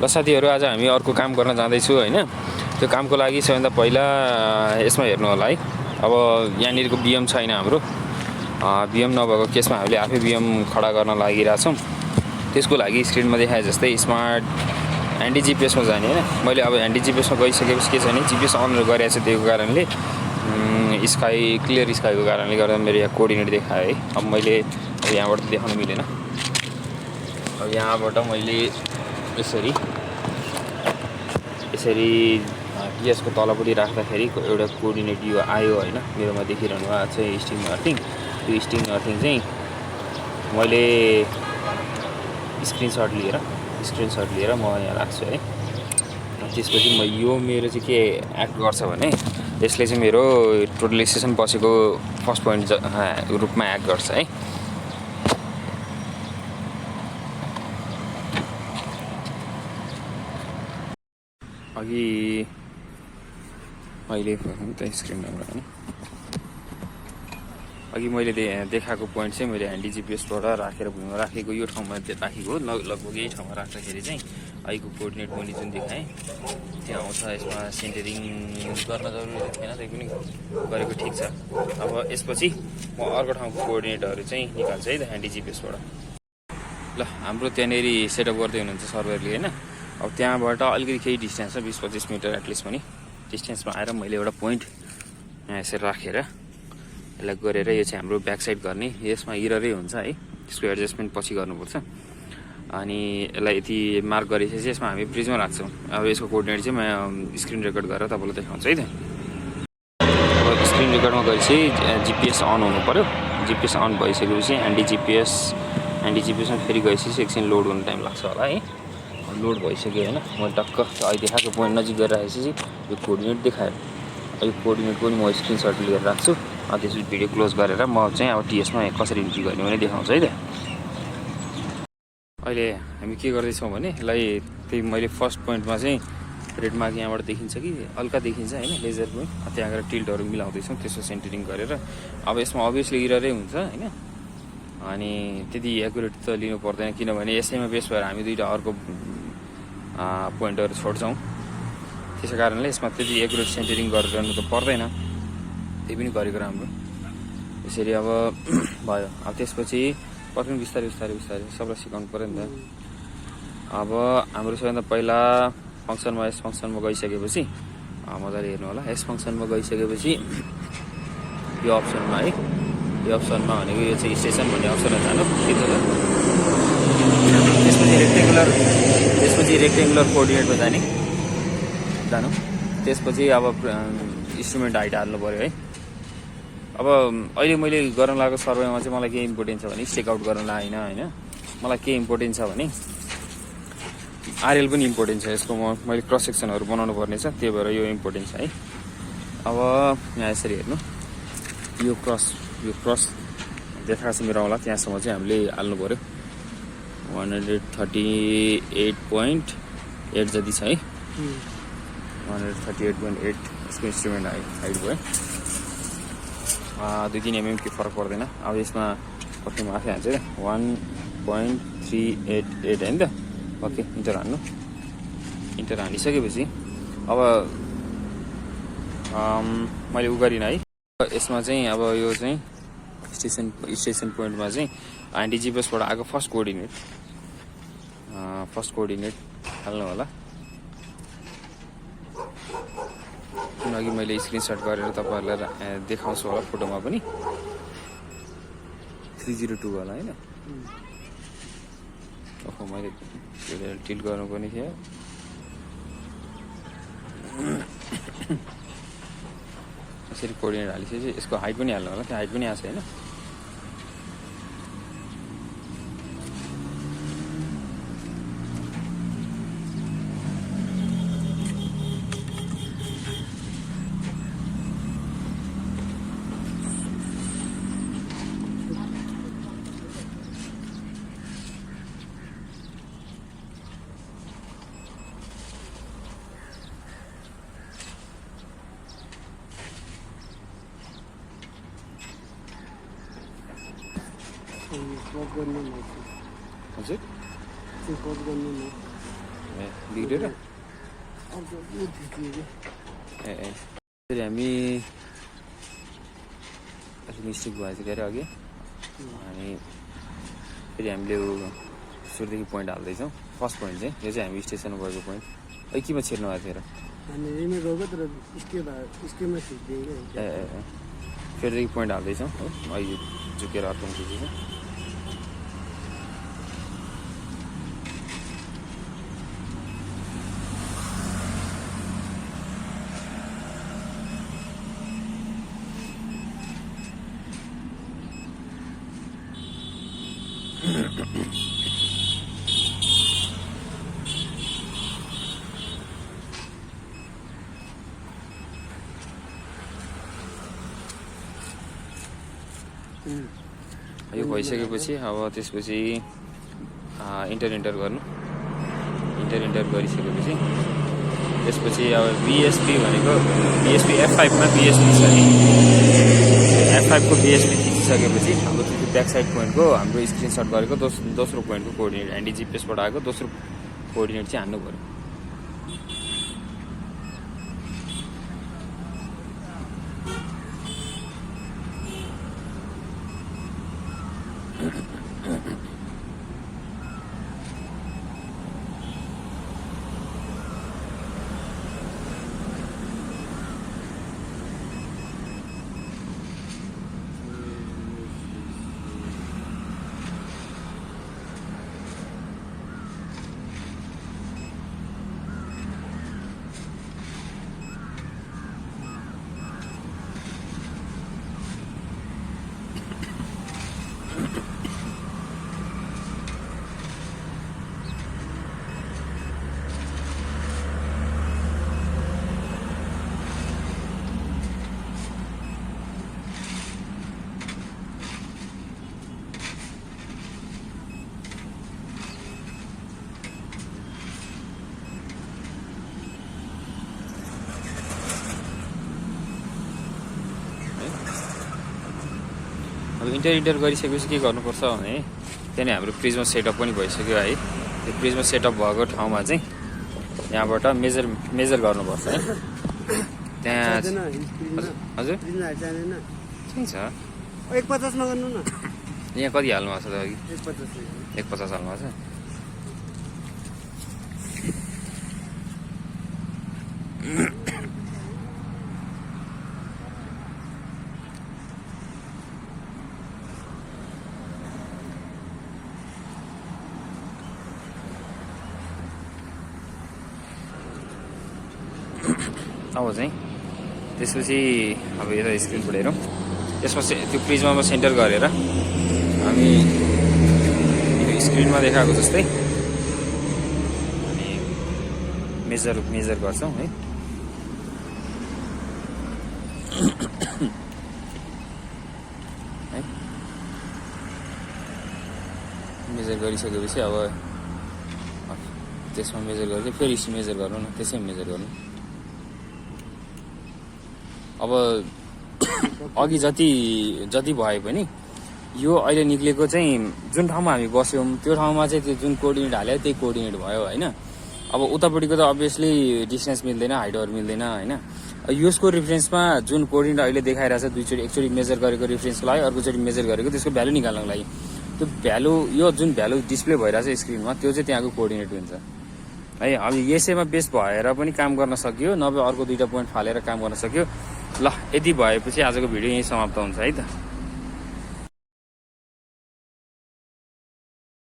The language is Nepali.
ल साथीहरू, आज हामी अर्को काम गर्न जाँदैछु हैन। त्यो कामको लागि सबैभन्दा पहिला यसमा हेर्नु होला है। अब यहाँनिरको बिएम छैन हाम्रो। बिएम नभएको केसमा हामीले आफै बिएम खडा गर्न लागिरहेछौँ। त्यसको लागि स्क्रिनमा देखाए जस्तै स्मार्ट एन्टी जिपिएसमा जाने हैन। मैले अब एन्टी जिपिएसमा गइसकेपछि के छ भने जिपिएस अन गरेको छ, त्यसको कारणले स्काई क्लियर स्काईको कारणले गर्दा मेरो यहाँ कोअर्डिनेट देखायो है। अब मैले यहाँबाट देखाउन मिलेन। अब यहाँबाट मैले यसरी टिएसको तलपट्टि राख्दाखेरि एउटा कोअर्डिनेट यो आयो हैन। मेरोमा देखिरहनु भएको छ स्टिङ अर्थिङ। त्यो स्टिङ अर्थिङ चाहिँ मैले स्क्रिनसट लिएर म यहाँ राख्छु है। त्यसपछि यो मेरो चाहिँ के एक्ट गर्छ भने यसले चाहिँ मेरो टोटलाइजेसन बसेको फर्स्ट पोइन्ट रूपमा एक्ट गर्छ है। अघि मैले स्क्रिन नम्बर हैन, अघि मैले देखाएको पोइन्ट चाहिँ मैले ह्यान्डी जिपिएसबाट राखेर भुइँमा राखेको यो ठाउँमा राखेको लगभग यही ठाउँमा राख्दाखेरि चाहिँ अहिलेको कोअर्डिनेट मैले जुन देखाएँ त्यो आउँछ। यसमा सेन्टरिङ गर्न जरुरी छैन, त्यही पनि गरेको ठिक छ। अब यसपछि म अर्को ठाउँको कोअर्डिनेटहरू चाहिँ निकाल्छु है त ह्यान्डी जिपिएसबाट। ल हाम्रो त्यहाँनेरि सेटअप गर्दै हुनुहुन्छ सर्भरले हैन। अब त्यहाँबाट अलिकति केही डिस्टेन्स छ, 20-25 मिटर एटलिस्ट पनि डिस्टेन्समा आएर मैले एउटा पोइन्ट यहाँ यसरी राखेर यसलाई गरेर यो चाहिँ हाम्रो ब्याक साइड गर्ने। यसमा इररै हुन्छ है, त्यसको एडजस्टमेन्ट पछि गर्नुपर्छ। अनि यसलाई यति मार्क गरेपछि यसमा हामी प्रिजमा राख्छौँ। अब यसको कोअर्डिनेट चाहिँ म स्क्रिन रेकर्ड गरेर तपाईँलाई देखाउँछु है त। अब स्क्रिन रेकर्डमा गएपछि जिपिएस अन हुनु पऱ्यो। जिपिएस अन भइसकेपछि एन्टी जिपिएसमा फेरि गएपछि एकछिन लोड गर्नु टाइम लाग्छ होला है। लोड भइसक्यो होइन। म टक्क अहिले देखाएको पोइन्ट नजिक गरेर राखेपछि यो कोअर्डिनेट देखायो। यो कोअर्डिनेटको पनि म स्क्रिनसट लिएर राख्छु। त्यसपछि भिडियो क्लोज गरेर म चाहिँ अब टिएसमा कसरी इन्ट्री गर्ने भने देखाउँछु है त। अहिले हामी के गर्दैछौँ भने यसलाई त्यही मैले फर्स्ट पोइन्टमा चाहिँ रेड मार्क यहाँबाट देखिन्छ कि हल्का देखिन्छ होइन, लेजर पोइन्ट। त्यहाँ गएर टिल्टहरू मिलाउँदैछौँ, त्यसो सेन्टरिङ गरेर। अब यसमा अभियसली इररै हुन्छ होइन, अनि त्यति एकुरेट त लिनु पर्दैन, किनभने यसैमा बेस भएर हामी दुईवटा अर्को पोइन्टहरू छोड्छौँ। त्यसै कारणले यसमा त्यति एकुरेट सेन्टरिङ गरिरहनु त पर्दैन, त्यही पनि गरेको राम्रो। यसरी अब भयो। अब त्यसपछि प्रथम बिस्तारै सबलाई सिकाउनु पऱ्यो नि त। अब हाम्रो सबैभन्दा पहिला फङ्सनमा यस फङ्सनमा गइसकेपछि मजाले हेर्नु होला। यस फङ्सनमा गइसकेपछि यो अप्सनमा है, यो अप्सनमा भनेको यो चाहिँ स्टेसन भन्ने अप्सनमा जानु। त्यसपछि रेक्टेङ्गुलर कोअर्डिनेटमा जानु। त्यसपछि अब इन्स्ट्रुमेन्ट हाइट हाल्नु पऱ्यो है। अब अहिले मैले गर्न लागेको सर्वेमा चाहिँ मलाई के इम्पोर्टेन्ट छ भने स्टेक आउट गर्न लागेन होइन। मलाई के इम्पोर्टेन्ट छ भने आरएल पनि इम्पोर्टेन्ट छ यसको। मैले क्रस सेक्सनहरू बनाउनु पर्ने छ, त्यही भएर यो इम्पोर्टेन्ट छ है। अब यहाँ यसरी हेर्नु, यो क्रस देखाएको छ मेरो होला, त्यहाँसम्म चाहिँ हामीले हाल्नु पऱ्यो। 138.8 जति छ है। 138.8 यसको इन्स्ट्रुमेन्ट हाइट भयो। 2-3 mm के फरक पर्दैन। अब यसमा कति आफै हाल्छ 1.388 होइन त। ओके, इन्टर हानिसकेपछि अब मैले उ गरिनँ है। यसमा चाहिँ अब यो चाहिँ स्टेसन पोइन्टमा चाहिँ एन्टी जिपिएसबाट आएको फर्स्ट कोअर्डिनेट हाल्नु होला। अघि मैले स्क्रिनसट गरेर तपाईँहरूलाई देखाउँछु होला फोटोमा पनि। 302 होला होइन। ओहो, मैले टिल्ट गर्नुपर्ने थियो। यसरी कोअर्डिनेट हालिसकेपछि यसको हाइट पनि हाल्नु होला। त्यो हाइट पनि आएको छ होइन। हजुर बिग्रेर ए फेरि हामी अलिक मिस्टेक भएछ के अरे अघि अनि फेरि हामीले सुरुदेखि पोइन्ट हाल्दैछौँ फर्स्ट पोइन्ट चाहिँ यो चाहिँ हामी स्टेसनमा गएको पोइन्ट अहिले केमा छिर्नु भएको थियो र ए फेरिदेखि पोइन्ट हाल्दैछौँ हो अहिले झुकेर अर्को पुगेको यो भइसकेपछि अब त्यसपछि इन्टर गर्नु इन्टर गरिसकेपछि त्यसपछि अब बिएसपी भनेको बिएसपी F5 मा बिएसपी छ नि F5 को बिएसपी खिचिसकेपछि अब त्यो ब्याक साइड पोइन्टको हाम्रो स्क्रिनसट गरेको दोस्रो पोइन्टको कोअर्डिनेट एन्डी जिपिएसबाट आएको दोस्रो कोअर्डिनेट चाहिँ हान्नु पर्यो अब इन्टर गरिसकेपछि के गर्नुपर्छ भने त्यहाँ हाम्रो प्रिजमा सेटअप पनि भइसक्यो है त्यो प्रिजमा सेटअप भएको ठाउँमा चाहिँ यहाँबाट मेजर गर्नुपर्छ है त्यहाँ हजुर ठिक छ 150 मा गर्नु न यहाँ कति हाल्नु भएको छ त अघि 150 हाल्नु भएको छ अब चाहिँ त्यसपछि अब यता स्क्रिनबाट हेरौँ त्यसमा त्यो प्रिजमा सेन्टर गरेर हामी स्क्रिनमा देखाएको जस्तै अनि मेजर गर्छौँ है मेजर गरिसकेपछि अब त्यसमा मेजर गरेर फेरि मेजर गर्नु न त्यसैमा मेजर गर्नु अब अघि जति भए पनि यो अहिले निक्लेको चाहिँ जुन ठाउँमा हामी बस्यौँ त्यो ठाउँमा चाहिँ त्यो जुन कोअर्डिनेट हाल्यो त्यही कोअर्डिनेट भयो होइन अब उतापट्टिको त अभियसली डिस्टेन्स मिल्दैन हाइटहरू मिल्दैन होइन यसको रिफरेन्समा जुन कोअर्डिनेट अहिले देखाइरहेछ एकचोटि मेजर गरेको रिफरेन्सको लागि अर्कोचोटि मेजर गरेको त्यसको भ्यालु निकाल्नको लागि त्यो भ्यालु यो जुन भ्यालु डिस्प्ले भइरहेछ स्क्रिनमा त्यो चाहिँ त्यहाँको कोअर्डिनेट हुन्छ है अब यसैमा बेस भएर पनि काम गर्न सकियो नभए अर्को 2टा पोइन्ट फालेर काम गर्न सक्यो ल यति भएपछि आजको भिडियो यहीँ समाप्त हुन्छ है त।